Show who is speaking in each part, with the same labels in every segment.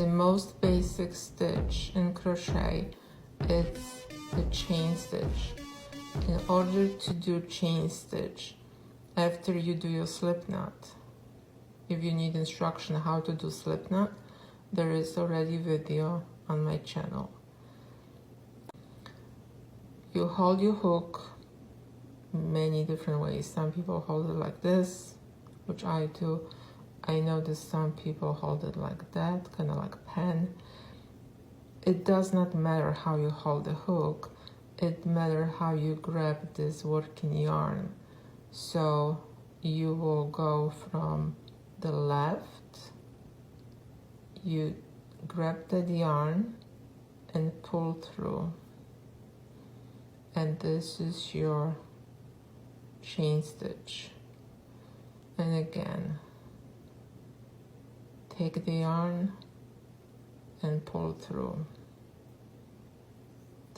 Speaker 1: The most basic stitch in crochet is the chain stitch. In order to do chain stitch, after you do your slip knot, if you need instruction how to do slip knot, there is already video on my channel. You hold your hook many different ways. Some people hold it like this, which I do. I know that some people hold it like that, kind of like a pen. It does not matter how you hold the hook. It matters how you grab this working yarn. So you will go from the left, you grab that yarn and pull through. And this is your chain stitch. And again, take the yarn and pull through.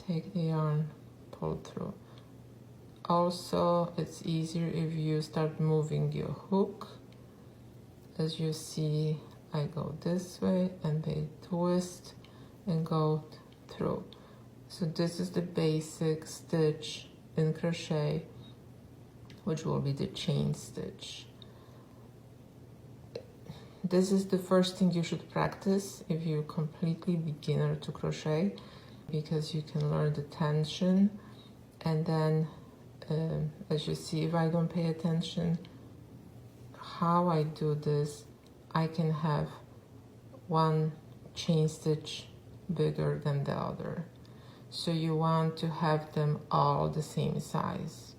Speaker 1: Take the yarn, pull through. Also, it's easier if you start moving your hook. As you see, I go this way and they twist and go through. So this is the basic stitch in crochet, which will be the chain stitch. This is the first thing you should practice if you're completely beginner to crochet, because you can learn the tension. And then as you see, if I don't pay attention how I do this, I can have one chain stitch bigger than the other. So you want to have them all the same size.